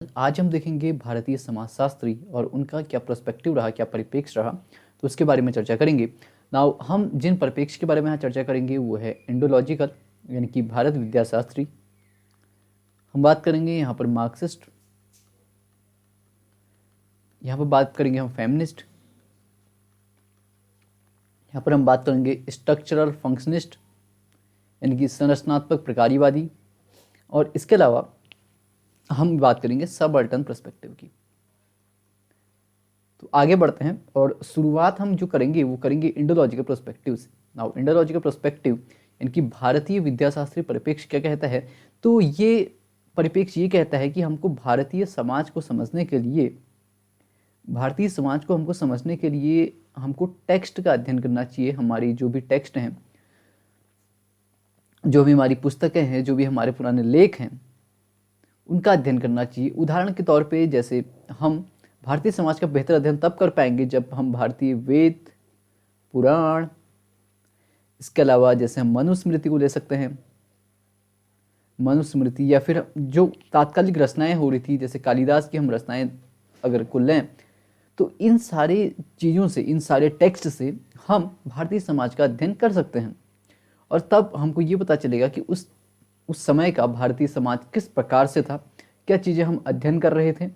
आज हम देखेंगे भारतीय समाजशास्त्री और उनका क्या पर्सपेक्टिव रहा, क्या परिप्रेक्ष्य रहा, तो उसके बारे में चर्चा करेंगे। नाउ हम जिन परिप्रेक्ष्य के बारे में यहाँ चर्चा करेंगे वो है इंडोलॉजिकल, यानी कि भारत विद्याशास्त्री। हम बात करेंगे यहाँ पर मार्क्सिस्ट, यहाँ पर बात करेंगे हम फेमिनिस्ट, यहाँ पर हम बात करेंगे स्ट्रक्चरल फंक्शनिस्ट, यानी कि संरचनात्मक प्रकारीवादी, और इसके अलावा हम बात करेंगे सबअल्टर्न पर्सपेक्टिव की। तो आगे बढ़ते हैं और शुरुआत हम जो करेंगे वो करेंगे इंडोलॉजिकल पर्सपेक्टिव से। नाउ इंडोलॉजिकल पर्सपेक्टिव यानी कि भारतीय विद्याशास्त्री परिप्रेक्ष्य क्या कहता है, तो ये परिप्रेक्ष्य ये कहता है कि हमको भारतीय समाज को समझने के लिए हमको टेक्स्ट का अध्ययन करना चाहिए। हमारी जो भी टेक्स्ट हैं, जो भी हमारी पुस्तकें हैं, जो भी हमारे पुराने लेख हैं, उनका अध्ययन करना चाहिए। उदाहरण के तौर पे जैसे हम भारतीय समाज का बेहतर अध्ययन तब कर पाएंगे जब हम भारतीय वेद, पुराण, इसके अलावा जैसे हम मनुस्मृति को ले सकते हैं, मनुस्मृति, या फिर जो तात्कालिक रचनाएं हो रही थी जैसे कालिदास की हम रचनाएं अगर कुल लें, तो इन सारी चीज़ों से, इन सारे टेक्स्ट से हम भारतीय समाज का अध्ययन कर सकते हैं। और तब हमको ये पता चलेगा कि उस समय का भारतीय समाज किस प्रकार से था, क्या चीज़ें हम अध्ययन कर रहे थे,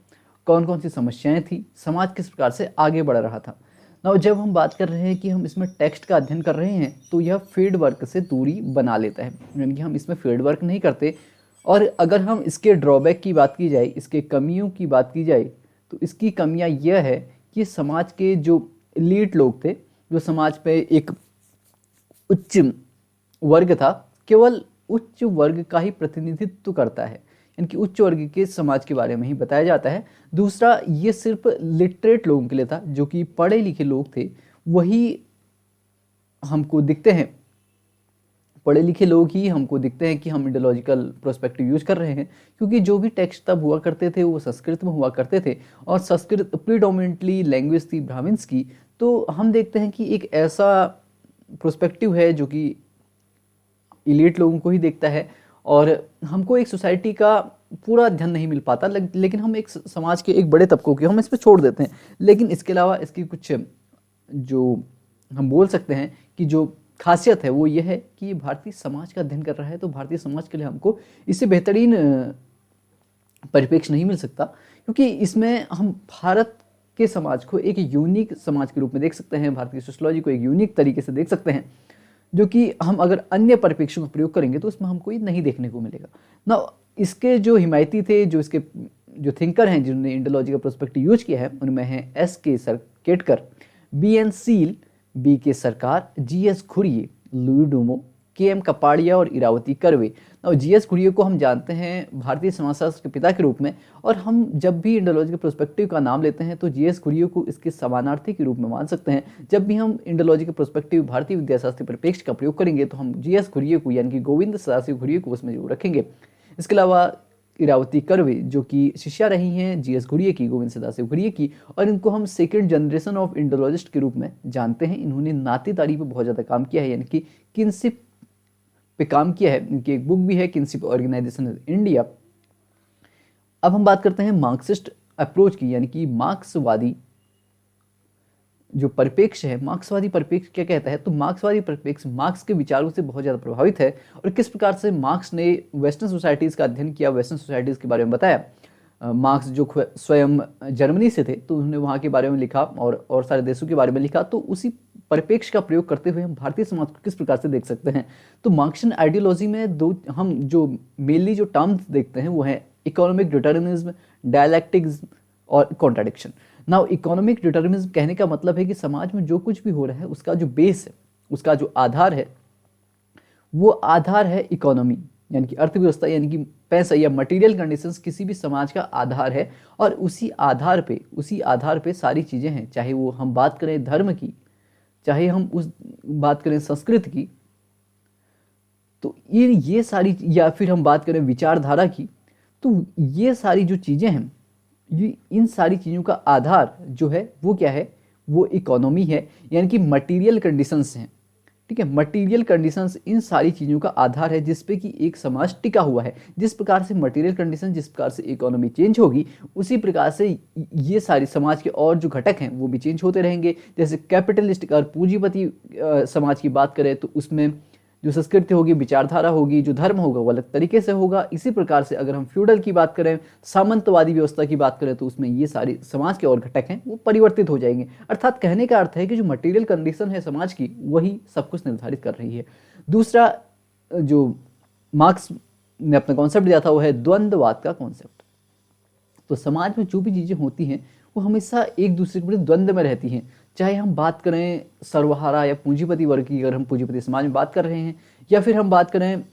कौन कौन सी समस्याएं थी, समाज किस प्रकार से आगे बढ़ रहा था। ना जब हम बात कर रहे हैं कि हम इसमें टेक्स्ट का अध्ययन कर रहे हैं तो यह फील्ड वर्क से दूरी बना लेता है, यानी कि हम इसमें फील्ड वर्क नहीं करते। और अगर हम इसके ड्रॉबैक की बात की जाए, इसके कमियों की बात की जाए, तो इसकी कमियां यह है कि समाज के जो एलीट लोग थे, जो समाज पे एक उच्च वर्ग था, केवल उच्च वर्ग का ही प्रतिनिधित्व करता है, यानी कि उच्च वर्ग के समाज के बारे में ही बताया जाता है। दूसरा, ये सिर्फ लिटरेट लोगों के लिए था, जो कि पढ़े लिखे लोग थे वही हमको दिखते हैं, पढ़े लिखे लोग ही हमको दिखते हैं कि हम इंडोलॉजिकल प्रोस्पेक्टिव यूज कर रहे हैं, क्योंकि जो भी टेक्स्ट तब हुआ करते थे वो संस्कृत में हुआ करते थे, और संस्कृत प्रीडोमिनेंटली लैंग्वेज थी ब्राह्मण्स की। तो हम देखते हैं कि एक ऐसा प्रोस्पेक्टिव है जो कि इलीट लोगों को ही देखता है, और हमको एक सोसाइटी का पूरा अध्ययन नहीं मिल पाता, लेकिन हम एक समाज के एक बड़े तबकों की हम इस पर छोड़ देते हैं। लेकिन इसके अलावा इसकी कुछ जो हम बोल सकते हैं कि जो खासियत है वो ये है कि ये भारतीय समाज का अध्ययन कर रहा है, तो भारतीय समाज के लिए हमको इससे बेहतरीन परिप्रेक्ष्य नहीं मिल सकता, क्योंकि इसमें हम भारत के समाज को एक यूनिक समाज के रूप में देख सकते हैं, भारतीय सोशलॉजी को एक यूनिक तरीके से देख सकते हैं, जो कि हम अगर अन्य परिप्रेक्ष्यों का प्रयोग करेंगे तो उसमें हमको ये नहीं देखने को मिलेगा ना। इसके जो हिमायती थे, जो इसके जो थिंकर हैं जिन्होंने इंडोलॉजिकल पर्सपेक्टिव यूज किया है, उनमें है S.K. Ketkar, B.N. Seal, B.K. सरकार, G.S. Ghurye, Louis Duomo, K.M. Kapadia और इरावती कर्वे। और G.S. घुरिये को हम जानते हैं भारतीय समाजशास्त्र के पिता के रूप में, और हम जब भी इंडोलॉजिकल पर्सपेक्टिव का नाम लेते हैं तो G.S. घुरिये को इसके समानार्थी के रूप में मान सकते हैं। जब भी हम इंडोलॉजिकल पर्सपेक्टिव भारतीय विद्याशास्त्री परिप्रेक्ष्य का प्रयोग करेंगे तो हम G.S. घुरिये को, यानी कि गोविंद सदाशिव घुरिये को उसमें जरूर रखेंगे। इसके अलावा इरावती कर्वे, जो कि शिष्या रही हैं G.S. घुरिये की, गोविंद सदाशिव घुरिये की, और इनको हम सेकेंड जनरेशन ऑफ इंडोलॉजिस्ट के रूप में जानते हैं। इन्होंने नातेदारी पर बहुत ज़्यादा काम किया है, यानी कि किनशिप पे काम किया है। इनकी एक बुक भी है, किनशिप ऑर्गेनाइजेशन इंडिया। अब हम बात करते हैं मार्क्सिस्ट अप्रोच की, यानी कि मार्क्सवादी जो परिप्रेक्ष्य है। मार्क्सवादी परिप्रेक्ष्य क्या कहता है, तो मार्क्सवादी परिप्रेक्ष्य मार्क्स के विचारों से बहुत ज़्यादा प्रभावित है, और किस प्रकार से मार्क्स ने वेस्टर्न सोसाइटीज़ का अध्ययन किया, वेस्टर्न सोसाइटीज़ के बारे में बताया। मार्क्स जो स्वयं जर्मनी से थे तो उन्होंने वहाँ के बारे में लिखा और सारे देशों के बारे में लिखा। तो उसी परिप्रेक्ष्य का प्रयोग करते हुए हम भारतीय समाज को किस प्रकार से देख सकते हैं, तो मार्क्सियन आइडियोलॉजी में हम जो मेनली जो टर्म्स देखते हैं वो है इकोनॉमिक डिटर्मिनिज्म, डायलैक्टिक्स और कॉन्ट्राडिक्शन। नाउ इकोनॉमिक डिटर्मिनिज्म कहने का मतलब है कि समाज में जो कुछ भी हो रहा है उसका जो बेस है, उसका जो आधार है, वो आधार है इकोनॉमी, यानी कि अर्थव्यवस्था, यानी कि पैसा या मटेरियल कंडीशंस किसी भी समाज का आधार है। और उसी आधार पे सारी चीज़ें हैं, चाहे वो हम बात करें धर्म की, चाहे हम बात करें संस्कृत की, तो ये सारी, या फिर हम बात करें विचारधारा की, तो ये सारी जो चीज़ें हैं, ये इन सारी चीज़ों का आधार जो है वो क्या है, वो इकोनॉमी है, यानी कि मटेरियल कंडीशंस हैं। ठीक है। मटेरियल कंडीशंस इन सारी चीज़ों का आधार है जिस पे कि एक समाज टिका हुआ है। जिस प्रकार से मटेरियल कंडीशन, जिस प्रकार से इकोनॉमी चेंज होगी, उसी प्रकार से ये सारी समाज के और जो घटक हैं वो भी चेंज होते रहेंगे। जैसे कैपिटलिस्टिक और पूंजीपति समाज की बात करें तो उसमें जो संस्कृति होगी, विचारधारा होगी, जो धर्म होगा वो अलग तरीके से होगा। इसी प्रकार से अगर हम फ्यूडल की बात करें, सामंतवादी व्यवस्था की बात करें, तो उसमें ये सारी समाज के और घटक हैं वो परिवर्तित हो जाएंगे। अर्थात कहने का अर्थ है कि जो मटेरियल कंडीशन है समाज की, वही सब कुछ निर्धारित कर रही है। दूसरा जो मार्क्स ने अपना कॉन्सेप्ट दिया था वो है द्वंद्ववाद का कॉन्सेप्ट। तो समाज में जो भी चीज़ें होती हैं वो हमेशा एक दूसरे के प्रति द्वंद्व में रहती हैं। चाहे हम बात करें सर्वहारा या पूंजीपति वर्ग की, अगर हम पूंजीपति समाज में बात कर रहे हैं, या फिर हम बात करें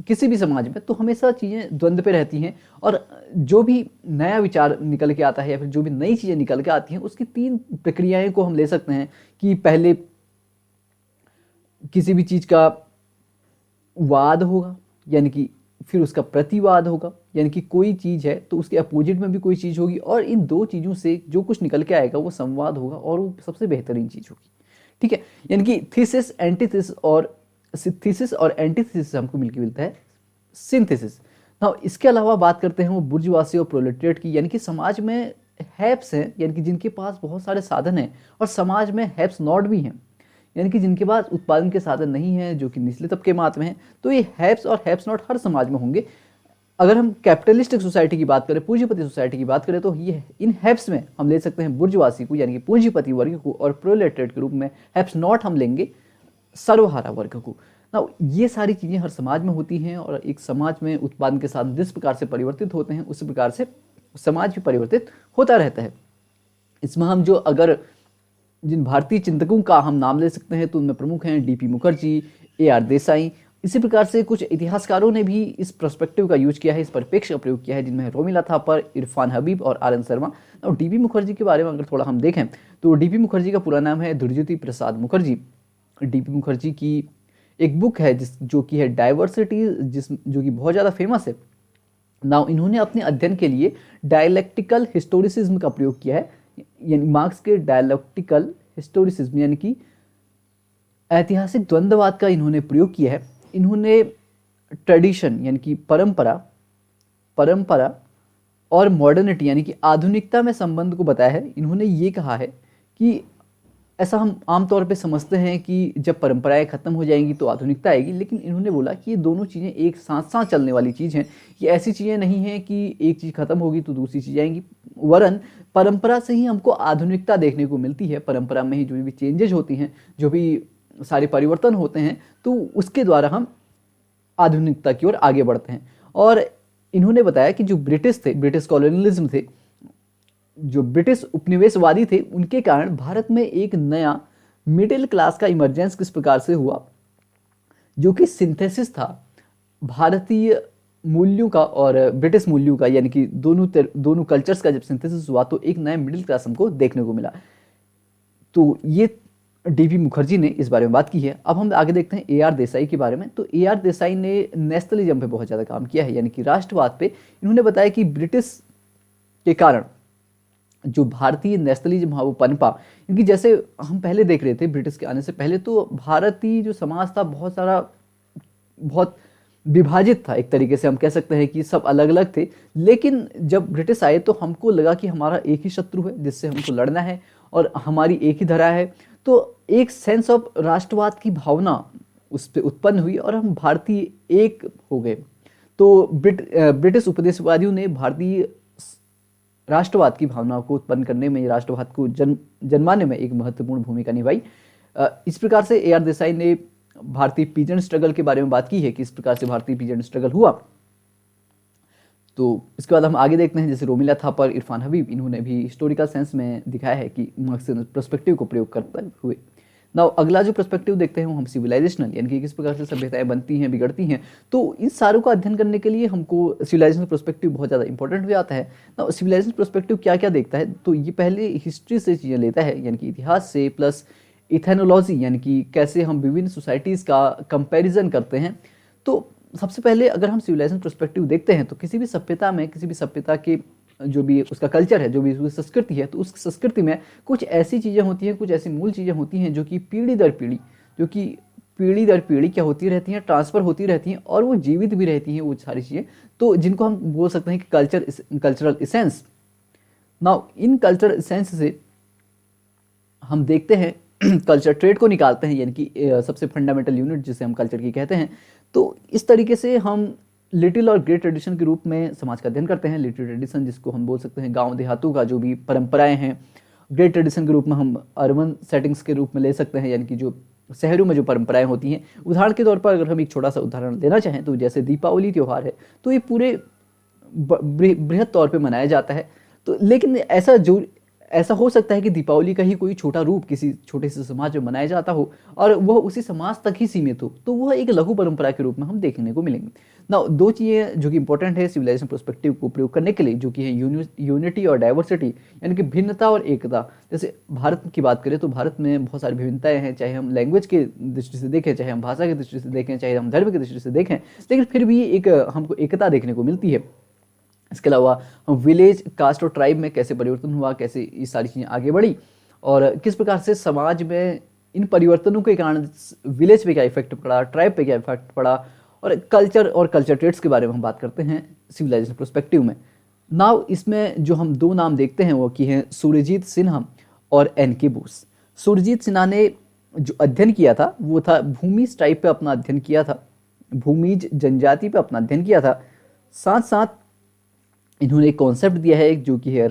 किसी भी समाज में, तो हमेशा चीज़ें द्वंद्व पे रहती हैं। और जो भी नया विचार निकल के आता है या फिर जो भी नई चीज़ें निकल के आती हैं, उसकी 3 प्रक्रियाएं को हम ले सकते हैं कि पहले किसी भी चीज़ का वाद होगा, यानी कि फिर उसका प्रतिवाद होगा, यानी कि कोई चीज़ है तो उसके अपोजिट में भी कोई चीज़ होगी, और इन 2 चीज़ों से जो कुछ निकल के आएगा वो संवाद होगा और वो सबसे बेहतरीन चीज़ होगी। ठीक है, यानी कि थीसिस और एंटीथेसिस हमको मिलकर मिलता है सिंथेसिस। ना इसके अलावा बात करते हैं वो बुर्जुआसी और प्रोलेटेरिएट की, यानी कि समाज में हैप्स हैं, यानी कि जिनके पास बहुत सारे साधन हैं, और समाज में हैप्स नॉट भी हैं, यानी कि जिनके पास उत्पादन के साधन नहीं हैं, जो कि निचले तबके मात्र में हैं। तो ये हैप्स और हैप्स नॉट हर समाज में होंगे। अगर हम कैपिटलिस्टिक सोसाइटी की बात करें, पूंजीपति सोसाइटी की बात करें, तो ये इन हैप्स में हम ले सकते हैं बुर्जुआसी को, यानी कि पूंजीपति वर्ग को, और प्रोलेटेरिएट के रूप में हैप्स नॉट हम लेंगे सर्वहारा वर्ग को। ना ये सारी चीज़ें हर समाज में होती हैं, और एक समाज में उत्पादन के साधन जिस प्रकार से परिवर्तित होते हैं उसी प्रकार से समाज भी परिवर्तित होता रहता है। इसमें हम जो अगर जिन भारतीय चिंतकों का हम नाम ले सकते हैं तो उनमें प्रमुख हैं डीपी मुखर्जी, एआर देसाई। इसी प्रकार से कुछ इतिहासकारों ने भी इस पर्सपेक्टिव का यूज किया है, इस परिप्रेक्ष्य का प्रयोग किया है, जिनमें रोमिला थापर, इरफान हबीब और आर एन शर्मा। और डीपी मुखर्जी के बारे में अगर थोड़ा हम देखें तो डीपी मुखर्जी का पूरा नाम है दुर्ज्योति प्रसाद मुखर्जी। डीपी मुखर्जी की एक बुक है जो कि है डाइवर्सिटी, जो कि बहुत ज़्यादा फेमस है। नाउ इन्होंने अपने अध्ययन के लिए डायलेक्टिकल हिस्टोरिसिज्म का प्रयोग किया है, यानी मार्क्स के डायलेक्टिकल हिस्टोरिसिज्म, यानी कि ऐतिहासिक द्वंद्ववाद का इन्होंने प्रयोग किया है। इन्होंने ट्रेडिशन, यानी कि परंपरा और मॉडर्निटी, यानी कि आधुनिकता में संबंध को बताया है। इन्होंने ये कहा है कि ऐसा हम आमतौर पे समझते हैं कि जब परंपराएं खत्म हो जाएंगी तो आधुनिकता आएगी, लेकिन इन्होंने बोला कि ये दोनों चीज़ें एक साथ साथ चलने वाली चीज़ हैं। ये ऐसी चीज़ें नहीं हैं कि एक चीज़ खत्म होगी तो दूसरी चीज़ आएंगी, वरन परंपरा से ही हमको आधुनिकता देखने को मिलती है। परंपरा में ही जो भी चेंजेज होती हैं, जो भी सारे परिवर्तन होते हैं, तो उसके द्वारा हम आधुनिकता की ओर आगे बढ़ते हैं। और इन्होंने बताया कि जो ब्रिटिश थे, ब्रिटिश कॉलोनियलिज्म थे, जो ब्रिटिश उपनिवेशवादी थे, उनके कारण भारत में एक नया मिडिल क्लास का इमरजेंस किस प्रकार से हुआ, जो कि सिंथेसिस था भारतीय मूल्यों का और ब्रिटिश मूल्यों का, यानी कि दोनों कल्चर्स का जब सिंथेसिस हुआ तो एक नया मिडिल क्लास हमको देखने को मिला। तो ये डीपी मुखर्जी ने इस बारे में बात की है। अब हम आगे देखते हैं एआर देसाई के बारे में। तो एआर देसाई ने नेशनलिज्म पे बहुत ज़्यादा काम किया है, यानी कि राष्ट्रवाद पे। इन्होंने बताया कि ब्रिटिश के कारण जो भारतीय नेशनलिज्म है वो पनपा, क्योंकि जैसे हम पहले देख रहे थे ब्रिटिश के आने से पहले, तो भारतीय जो समाज था बहुत विभाजित था। एक तरीके से हम कह सकते हैं कि सब अलग अलग थे। लेकिन जब ब्रिटिश आए तो हमको लगा कि हमारा एक ही शत्रु है जिससे हमको लड़ना है, और हमारी एक ही धरा है। तो एक सेंस ऑफ राष्ट्रवाद की भावना उस पर उत्पन्न हुई और हम भारतीय एक हो गए। तो ब्रिटिश उपनिवेशवादियों ने भारतीय राष्ट्रवाद की भावना को उत्पन्न करने में, राष्ट्रवाद को जन्माने में एक महत्वपूर्ण भूमिका निभाई। इस प्रकार से एआर देसाई ने भारतीय पीजेंट स्ट्रगल के बारे में बात की है कि इस प्रकार से भारतीय पीजेंट स्ट्रगल हुआ। तो इसके बाद हम आगे देखते हैं, जैसे रोमिला थापर, इरफान हबीब, इन्होंने भी हिस्टोरिकल सेंस में दिखाया है कि मार्क्सियन पर्सपेक्टिव को प्रयोग करते हुए। नाउ अगला जो पर्सपेक्टिव देखते हैं वो हम सिविलाइजेशनल, यानी कि किस प्रकार से सभ्यताएं बनती हैं, बिगड़ती हैं। तो इन सारों का अध्ययन करने के लिए हमको सिविलाइजेशनल पर्सपेक्टिव बहुत ज़्यादा इंपॉर्टेंट हो जाता है। नाउ सिविलाइजेशनल पर्सपेक्टिव क्या क्या देखता है, तो ये पहले हिस्ट्री से चीज़ें लेता है, यानी कि इतिहास से, प्लस इथेनोलॉजी, यानी कि कैसे हम विभिन्न सोसाइटीज़ का कंपेरिजन करते हैं। तो सबसे पहले अगर हम सिविलाइजेशन पर्सपेक्टिव देखते हैं तो किसी भी सभ्यता के जो भी उसका कल्चर है, जो भी उसकी संस्कृति है, तो उस संस्कृति में कुछ ऐसी चीज़ें होती हैं, कुछ ऐसी मूल चीज़ें होती हैं जो कि पीढ़ी दर पीढ़ी, जो कि पीढ़ी दर पीढ़ी क्या होती रहती हैं, ट्रांसफर होती रहती हैं और वो जीवित भी रहती हैं वो सारी चीज़ें, तो जिनको हम बोल सकते हैं कि cultural essence. Now in cultural essence से हम देखते हैं कल्चर ट्रेड को निकालते हैं, यानी कि सबसे फंडामेंटल यूनिट जिसे हम कल्चर की कहते हैं। तो इस तरीके से हम लिटिल और ग्रेट ट्रेडिशन के रूप में समाज का अध्ययन करते हैं। लिटिल ट्रेडिशन जिसको हम बोल सकते हैं गांव देहातों का जो भी परंपराएं हैं, ग्रेट ट्रेडिशन के रूप में हम अर्बन सेटिंग्स के रूप में ले सकते हैं, यानी कि जो शहरों में जो परंपराएं होती हैं। उदाहरण के तौर पर अगर हम एक छोटा सा उदाहरण लेना चाहें तो जैसे दीपावली त्यौहार है, तो ये पूरे बृहद तौर पे मनाया जाता है। तो लेकिन ऐसा हो सकता है कि दीपावली का ही कोई छोटा रूप किसी छोटे से समाज में मनाया जाता हो और वह उसी समाज तक ही सीमित हो, तो वह एक लघु परंपरा के रूप में हम देखने को मिलेंगे। ना दो चीज़ें जो कि इंपॉर्टेंट है सिविलाइजेशन पर्सपेक्टिव को प्रयोग करने के लिए, जो कि है यूनिटी और डाइवर्सिटी, यानी कि भिन्नता और एकता। जैसे भारत की बात करें तो भारत में बहुत सारी विभिन्नताएं हैं, चाहे हम लैंग्वेज के दृष्टि से देखें, चाहे हम भाषा की दृष्टि से देखें, चाहे हम धर्म की दृष्टि से देखें, लेकिन फिर भी एक हमको एकता देखने को मिलती है। इसके अलावा हम विलेज, कास्ट और ट्राइब में कैसे परिवर्तन हुआ, कैसे ये सारी चीज़ें आगे बढ़ी और किस प्रकार से समाज में इन परिवर्तनों के कारण विलेज पे क्या इफेक्ट पड़ा, ट्राइब पे क्या इफेक्ट पड़ा, और कल्चर ट्रेड्स के बारे में हम बात करते हैं सिविलाइजेशन पर्सपेक्टिव में। नाउ इसमें जो हम दो नाम देखते हैं वो की हैं सुरजीत सिन्हा और एन.के. बोस। सुरजीत सिन्हा ने जो अध्ययन किया था वो था भूमिज ट्राइब पे अपना अध्ययन किया था, भूमिज जनजाति पे अपना अध्ययन किया था। साथ साथ इन्होंने एक कॉन्सेप्ट दिया है जो कि है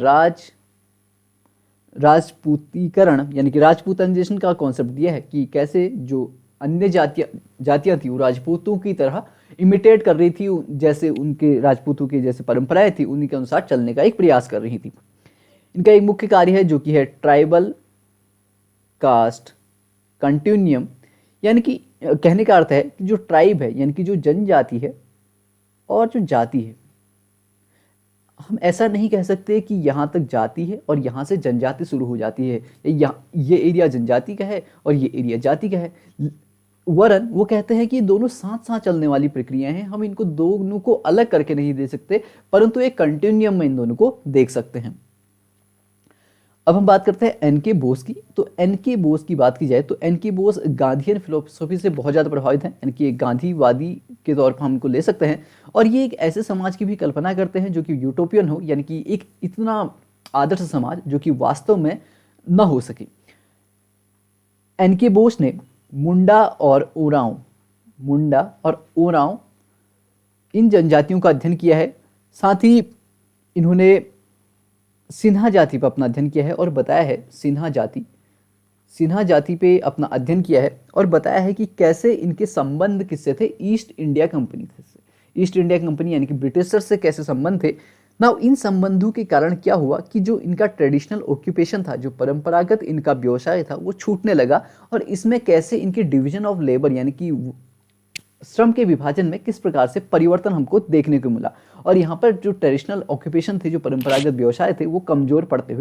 राजपूतीकरण, यानी कि राजपूताइजेशन का कॉन्सेप्ट दिया है कि कैसे जो अन्य जातियां थी वो राजपूतों की तरह इमिटेट कर रही थी, जैसे उनके राजपूतों की जैसे परंपराएं थी उन्हीं के अनुसार चलने का एक प्रयास कर रही थी। इनका एक मुख्य कार्य है जो कि है ट्राइबल कास्ट कंटिन्यूम, यानी कि कहने का अर्थ है कि जो ट्राइब है यानी कि जो जनजाति है और जो जाति है, हम ऐसा नहीं कह सकते कि यहाँ तक जाति है और यहाँ से जनजाति शुरू हो जाती है, ये एरिया जनजाति का है और ये एरिया जाति का है। वरन वो कहते हैं कि दोनों साथ साथ चलने वाली प्रक्रियाएं हैं, हम इनको दोनों को अलग करके नहीं दे सकते, परंतु एक कंटिन्यूम में इन दोनों को देख सकते हैं। अब हम बात करते हैं एन.के. बोस की। तो एन.के. बोस की बात की जाए तो एन.के. बोस गांधीयन फिलोसफी से बहुत ज़्यादा प्रभावित हैं, यानी कि एक गांधीवादी के तौर पर हम इनको ले सकते हैं। और ये एक ऐसे समाज की भी कल्पना करते हैं जो कि यूटोपियन हो, यानी कि एक इतना आदर्श समाज जो कि वास्तव में न हो सके। एन.के. बोस ने मुंडा और ओरांव इन जनजातियों का अध्ययन किया है। साथ ही इन्होंने सिन्हा जाति पर अपना अध्ययन किया है और बताया है सिन्हा जाति पे अपना अध्ययन किया है और बताया है कि कैसे इनके संबंध किससे थे, ईस्ट इंडिया कंपनी यानी कि ब्रिटिशर से कैसे संबंध थे ना। इन संबंधों के कारण क्या हुआ कि जो इनका ट्रेडिशनल ऑक्यूपेशन था, जो परंपरागत इनका व्यवसाय था, वो छूटने लगा और इसमें कैसे इनके डिवीजन ऑफ लेबर यानी कि श्रम के विभाजन में किस प्रकार से परिवर्तन हमको देखने को मिला और यहाँ पर जो ट्रेडिशनल ऑक्यूपेशन थे, जो परंपरागत व्यवसाय थे, वो कमजोर पड़ते हुए